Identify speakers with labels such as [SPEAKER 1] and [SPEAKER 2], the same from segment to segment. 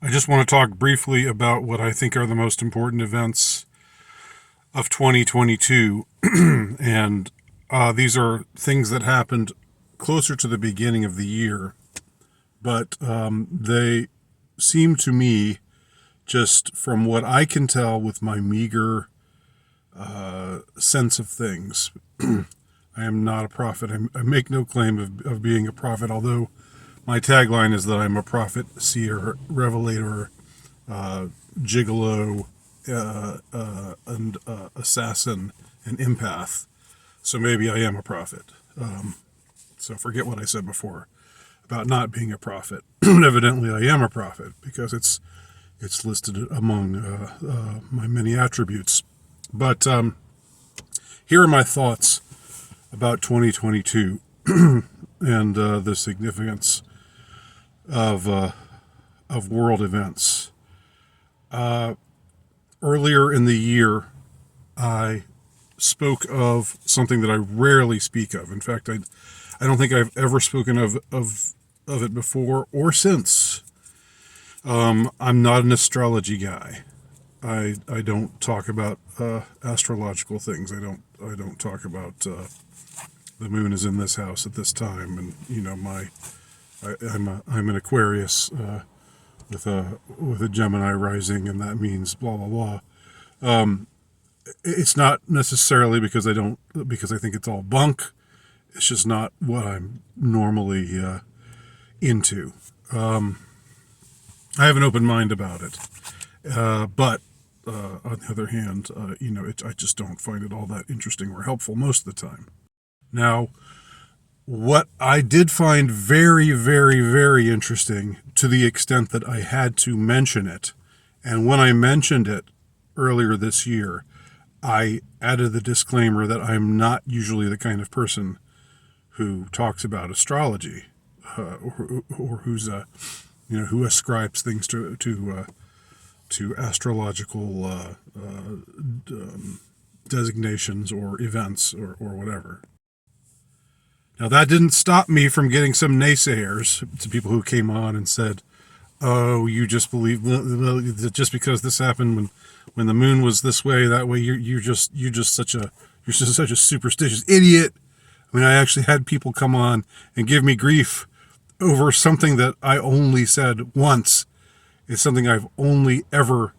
[SPEAKER 1] I just want to talk briefly about what I think are the most important events of 2022. and these are things that happened closer to the beginning of the year, but they seem to me, just from what I can tell with my meager sense of things. I am not a prophet. I make no claim of being a prophet, although my tagline is that I'm a prophet, seer, revelator, gigolo, and assassin, and empath. So maybe I am a prophet. So forget what I said before about not being a prophet. Evidently, I am a prophet because it's listed among my many attributes. But here are my thoughts about 2022 and the significance of world events. Earlier in the year, I spoke of something that I rarely speak of. In fact, I don't think I've ever spoken of it before or since. I'm not an astrology guy. I don't talk about astrological things. I don't talk about the moon is in this house at this time, and I'm an Aquarius with a Gemini rising, and that means blah blah blah. It's not necessarily because I think it's all bunk. It's just not what I'm normally into. I have an open mind about it, but on the other hand, I just don't find it all that interesting or helpful most of the time. Now, what I did find very, very, very interesting, to the extent that I had to mention it, and when I mentioned it earlier this year, I added the disclaimer that I'm not usually the kind of person who talks about astrology, or who's who ascribes things to astrological designations or events or whatever. Now, that didn't stop me from getting some naysayers, to people who came on and said, "Oh, you just believe that just because this happened when the moon was this way, that way, you're just such a superstitious idiot." I mean, I actually had people come on and give me grief over something that I only said once. It's something I've only ever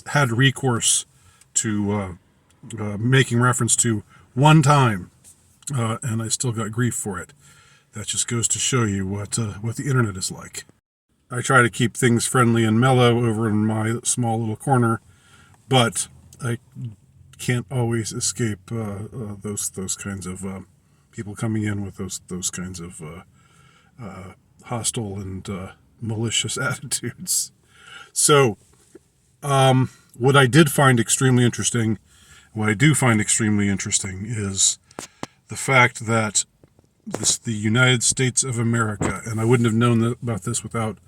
[SPEAKER 1] had recourse to making reference to one time, and I still got grief for it. That just goes to show you what the internet is like. I try to keep things friendly and mellow over in my small little corner, but I can't always escape those kinds of people coming in with those kinds of hostile and malicious attitudes. So, what I did find extremely interesting, what I do find extremely interesting, is the fact that the United States of America, and I wouldn't have known about this without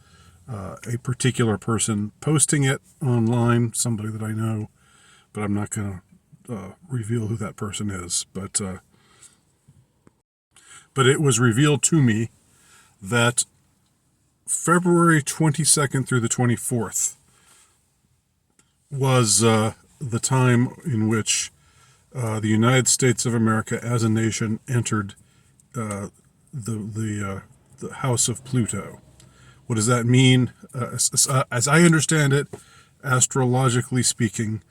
[SPEAKER 1] a particular person posting it online, somebody that I know, but I'm not going to reveal who that person is. But it was revealed to me that February 22nd through the 24th was the time in which the United States of America as a nation entered the house of Pluto. What does that mean? As I understand it, astrologically speaking,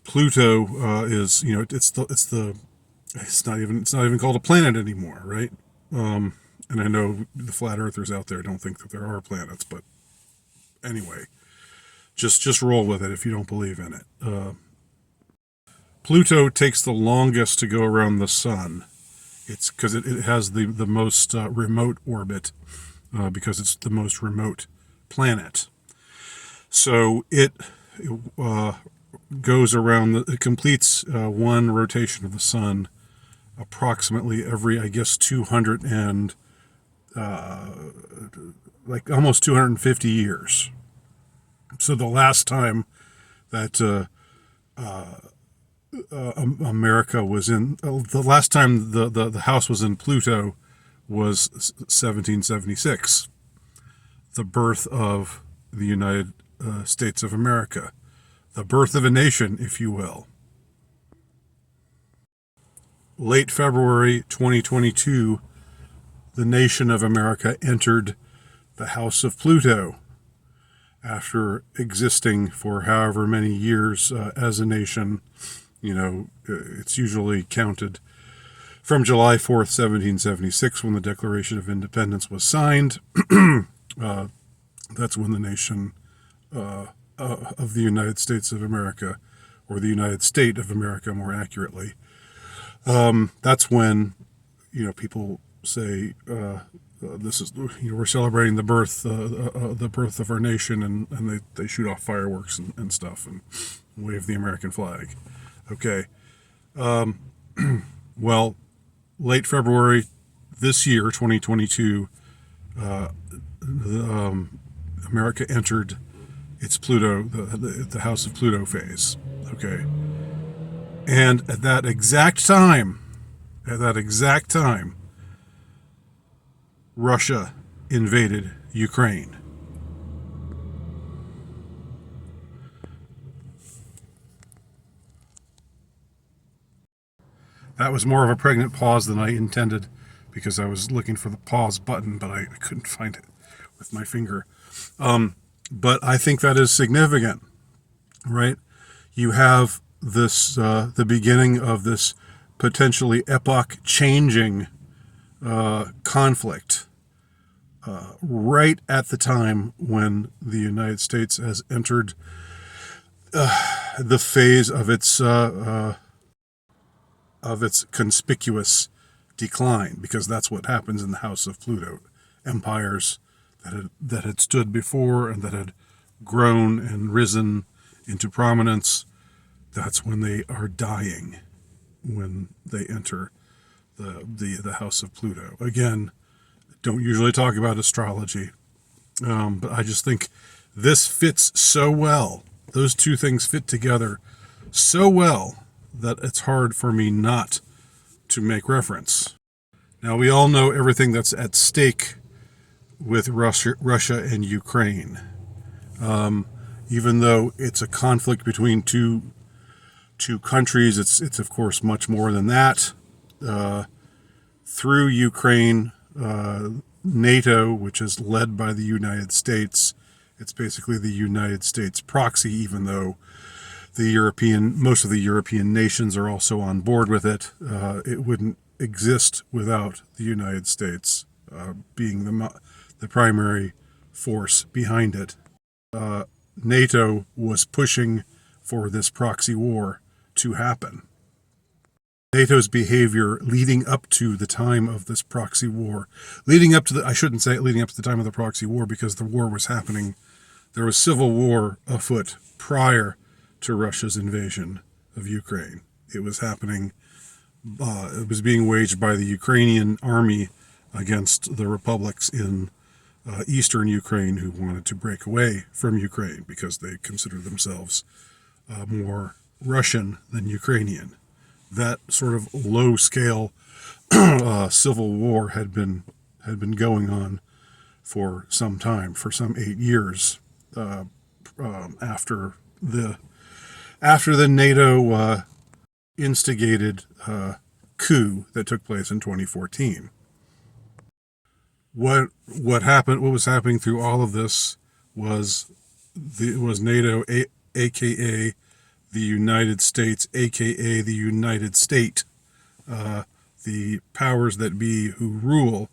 [SPEAKER 1] Pluto is it's not even called a planet anymore, right? And I know the flat earthers out there don't think that there are planets, but anyway, just roll with it if you don't believe in it. Pluto takes the longest to go around the sun. It's because it has the most remote orbit, because it's the most remote planet. So it goes around, it completes one rotation of the sun approximately every, I guess, 200 and almost 250 years. So the last time that America was in, the last time the house was in Pluto was 1776. the birth of the United States of America, the birth of a nation, if you will. Late February 2022, the nation of America entered the House of Pluto after existing for however many years as a nation. It's usually counted from July 4th, 1776, when the Declaration of Independence was signed. That's when the nation of the United States of America, or the United State of America more accurately, that's when, people say, this is, we're celebrating the birth of our nation, and they shoot off fireworks and stuff and wave the American flag. Okay. Well, late February this year, 2022, America entered its Pluto, the House of Pluto phase. Okay. And at that exact time, Russia invaded Ukraine. That was more of a pregnant pause than I intended, because I was looking for the pause button, but I couldn't find it with my finger. But I think that is significant, right? You have this, the beginning of this potentially epoch-changing conflict right at the time when the United States has entered the phase of its conspicuous decline, because that's what happens in the House of Pluto. Empires that had stood before and that had grown and risen into prominence, that's when they are dying, when they enter the House of Pluto. Again, don't usually talk about astrology, but I just think this fits so well. Those two things fit together so well that it's hard for me not to make reference. Now, we all know everything that's at stake with Russia and Ukraine. Even though it's a conflict between two countries, it's of course much more than that. Through Ukraine, NATO, which is led by the United States, it's basically the United States proxy, even though most of the European nations are also on board with it. It wouldn't exist without the United States being the primary force behind it. NATO was pushing for this proxy war to happen. NATO's behavior leading up to the time of this proxy war, I shouldn't say leading up to the time of the proxy war, because the war was happening. There was civil war afoot prior to Russia's invasion of Ukraine. It was happening, it was being waged by the Ukrainian army against the republics in eastern Ukraine who wanted to break away from Ukraine because they considered themselves more Russian than Ukrainian. That sort of low-scale civil war had been going on for some time, for some 8 years after the NATO instigated coup that took place in 2014. What was happening through all of this was NATO, aka the United States, aka the United State, the powers that be who rule,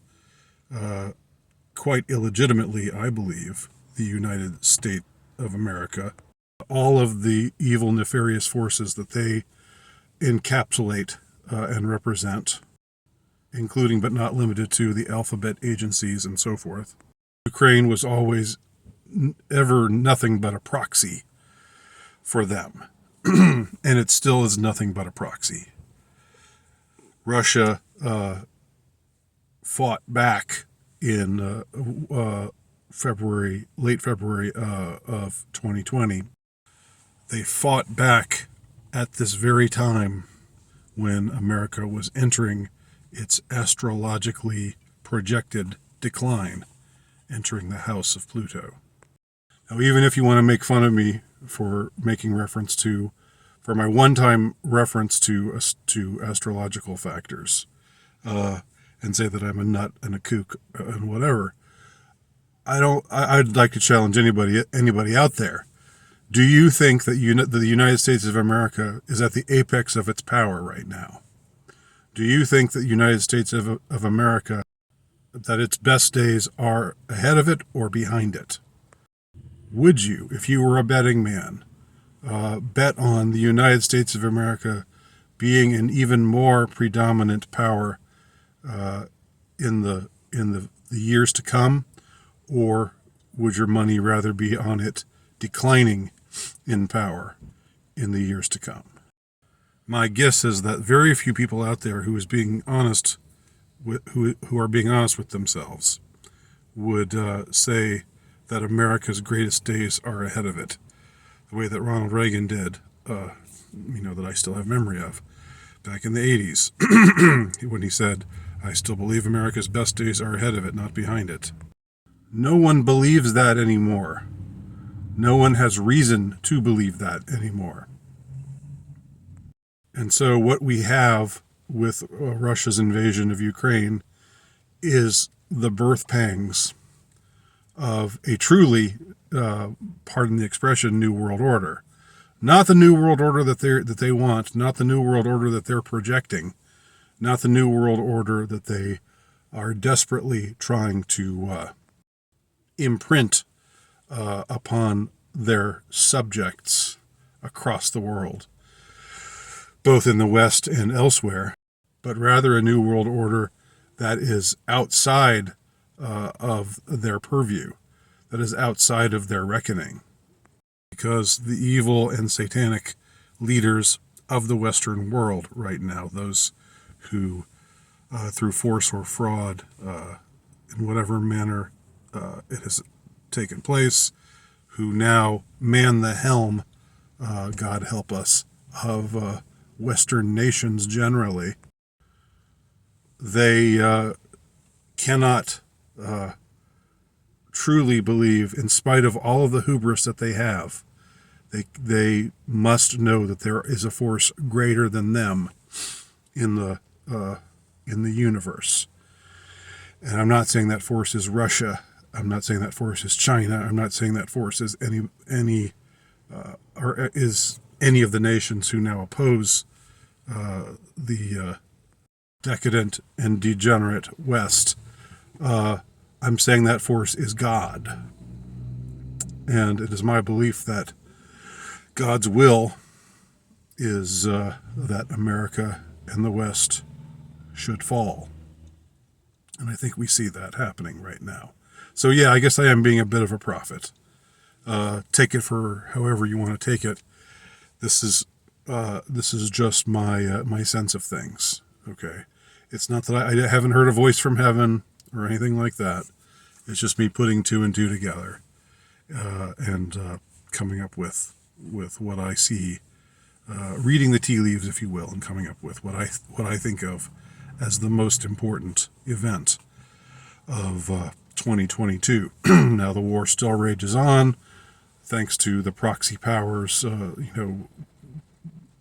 [SPEAKER 1] quite illegitimately, I believe, the United States of America. All of the evil, nefarious forces that they encapsulate and represent, including but not limited to the alphabet agencies and so forth. Ukraine was always ever nothing but a proxy for them, and it still is nothing but a proxy. Russia fought back in late February of 2020. They fought back at this very time when America was entering its astrologically projected decline. entering the house of Pluto. Now, even if you want to make fun of me for for my one-time reference to astrological factors, and say that I'm a nut and a kook and whatever, I'd like to challenge anybody out there. Do you think that the United States of America is at the apex of its power right now? Do you think that the United States of America, that its best days are ahead of it or behind it? Would you, if you were a betting man, bet on the United States of America being an even more predominant power in the years to come, or would your money rather be on it declining in power in the years to come? My guess is that very few people out there who are being honest with themselves would say that America's greatest days are ahead of it, the way that Ronald Reagan did, that I still have memory of, back in the 80s, when he said, "I still believe America's best days are ahead of it, not behind it." No one believes that anymore. No one has reason to believe that anymore. And so what we have with Russia's invasion of Ukraine is the birth pangs of a truly, pardon the expression, new world order. Not the new world order that they want, not the new world order that they're projecting, not the new world order that they are desperately trying to imprint upon their subjects across the world, both in the West and elsewhere, but rather a new world order that is outside of their purview, that is outside of their reckoning. Because the evil and satanic leaders of the Western world right now, those who, through force or fraud, in whatever manner it has taken place, who now man the helm, God help us, of Western nations generally, they cannot truly believe, in spite of all of the hubris that they have, they must know that there is a force greater than them in the universe. And I'm not saying that force is Russia. I'm not saying that force is China. I'm not saying that force is any of the nations who now oppose the decadent and degenerate West. I'm saying that force is God. And it is my belief that God's will is that America and the West should fall. And I think we see that happening right now. So yeah, I guess I am being a bit of a prophet. Take it for however you want to take it. This is just my sense of things. Okay, it's not that I haven't heard a voice from heaven or anything like that. It's just me putting two and two together and coming up with what I see, reading the tea leaves, if you will, and coming up with what I think of as the most important event of 2022. Now the war still rages on, thanks to the proxy powers,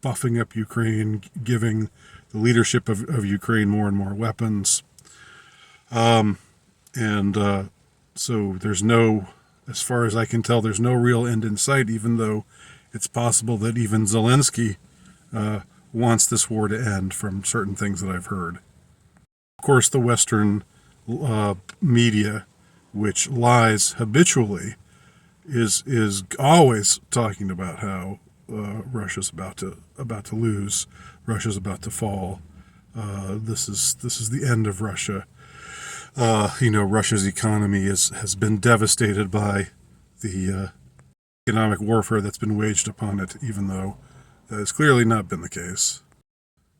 [SPEAKER 1] buffing up Ukraine, giving the leadership of Ukraine more and more weapons. So there's no, as far as I can tell, there's no real end in sight, even though it's possible that even Zelensky wants this war to end from certain things that I've heard. Of course, the Western media, which lies habitually, is always talking about how Russia's about to lose, Russia's about to fall. This is the end of Russia. Russia's economy has been devastated by the economic warfare that's been waged upon it, even though that has clearly not been the case.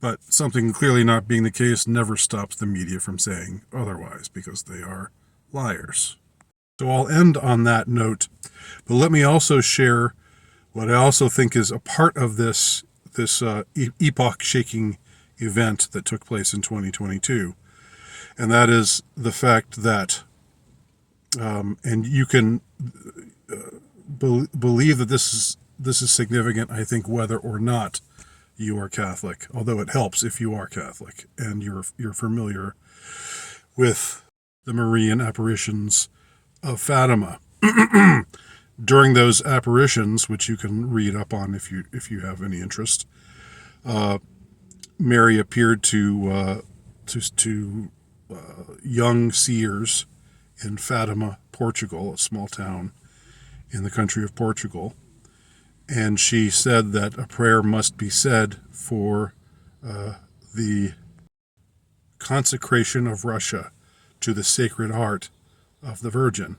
[SPEAKER 1] But something clearly not being the case never stops the media from saying otherwise, because they are liars. So I'll end on that note, but let me also share what I also think is a part of this epoch-shaking event that took place in 2022. And that is the fact that And you can believe that this is significant, I think, whether or not you are Catholic, although it helps if you are Catholic and you're familiar with the Marian apparitions of Fatima. During those apparitions, which you can read up on if you have any interest, Mary appeared to young seers in Fatima, Portugal, a small town in the country of Portugal, and she said that a prayer must be said for the consecration of Russia to the Sacred Heart of the Virgin,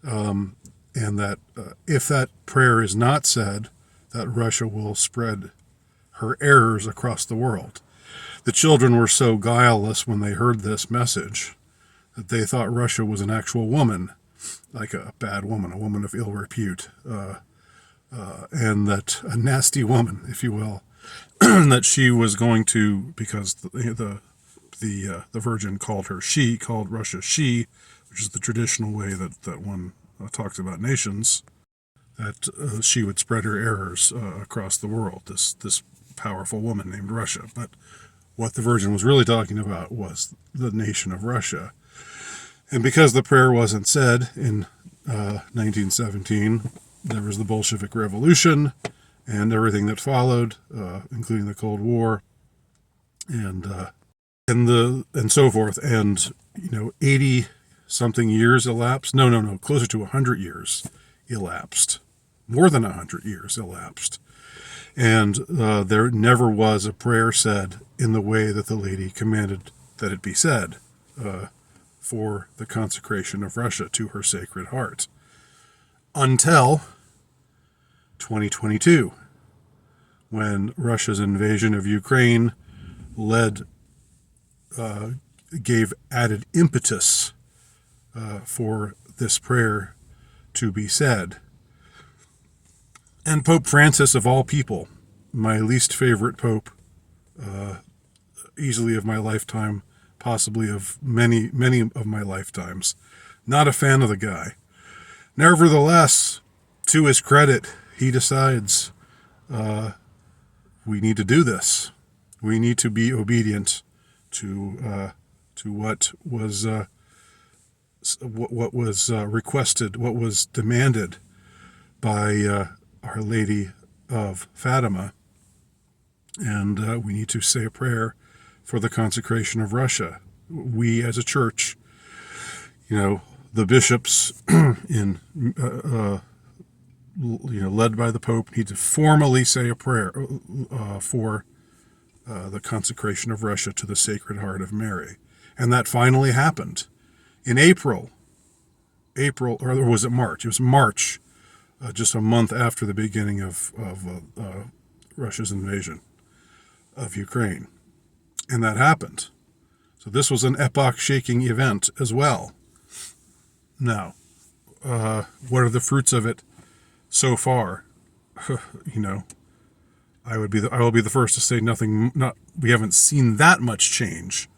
[SPEAKER 1] and that if that prayer is not said, that Russia will spread her errors across the world. The children were so guileless when they heard this message that they thought Russia was an actual woman, like a bad woman, a woman of ill repute, and that a nasty woman, if you will, that she was going to, because the Virgin called Russia she, which is the traditional way that one talks about nations, that she would spread her errors across the world, this powerful woman named Russia. But what the Virgin was really talking about was the nation of Russia. And because the prayer wasn't said in 1917, there was the Bolshevik Revolution and everything that followed, including the Cold War, and so forth. And 80 something years elapsed. No, closer to 100 years elapsed. More than 100 years elapsed. And there never was a prayer said in the way that the lady commanded that it be said for the consecration of Russia to her Sacred Heart. Until 2022, when Russia's invasion of Ukraine gave added impetus for this prayer to be said. And Pope Francis, of all people, my least favorite pope, easily of my lifetime, possibly of many of my lifetimes, not a fan of the guy. Nevertheless, to his credit, he decides we need to do this. We need to be obedient to what was requested, what was demanded by Our Lady of Fatima, and we need to say a prayer for the consecration of Russia. We, as a church, the bishops, led by the Pope, need to formally say a prayer for the consecration of Russia to the Sacred Heart of Mary, and that finally happened in April, or was it March? It was March. Just a month after the beginning of Russia's invasion of Ukraine. And that happened. So this was an epoch-shaking event as well. Now, what are the fruits of it so far? I will be the first to say we haven't seen that much change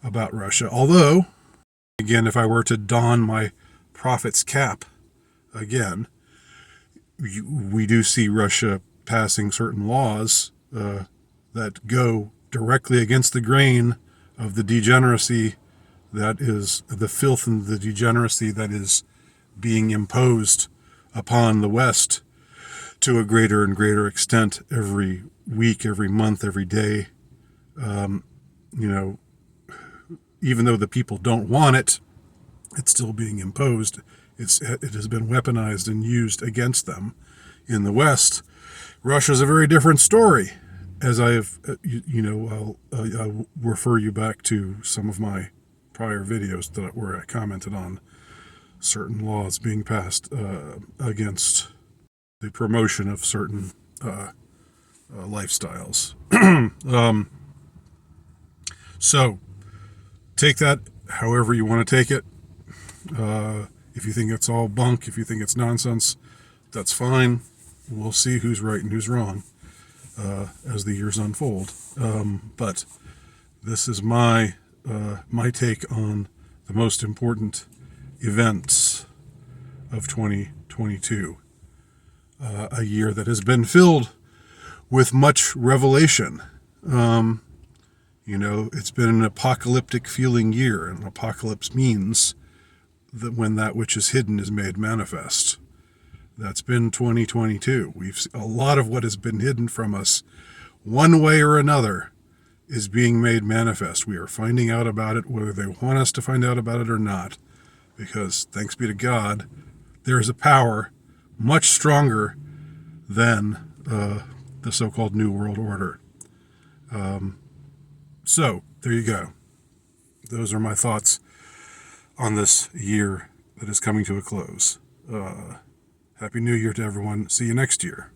[SPEAKER 1] about Russia. Although, again, if I were to don my prophet's cap again, we do see Russia passing certain laws that go directly against the grain of the degeneracy that is the filth and the degeneracy that is being imposed upon the West to a greater and greater extent every week, every month, every day. Even though the people don't want it, it's still being imposed. It has been weaponized and used against them. In the West, Russia's a very different story. As I have, I'll refer you back to some of my prior videos where I commented on certain laws being passed against the promotion of certain lifestyles. So, take that however you want to take it. If you think it's all bunk, if you think it's nonsense, that's fine. We'll see who's right and who's wrong as the years unfold. But this is my take on the most important events of 2022. A year that has been filled with much revelation. It's been an apocalyptic feeling year, and apocalypse means that when that which is hidden is made manifest. That's been 2022. A lot of what has been hidden from us, one way or another, is being made manifest. We are finding out about it, whether they want us to find out about it or not, because thanks be to God, there is a power much stronger than the so-called New World Order. So there you go. Those are my thoughts on this year that is coming to a close. Happy New Year to everyone. See you next year.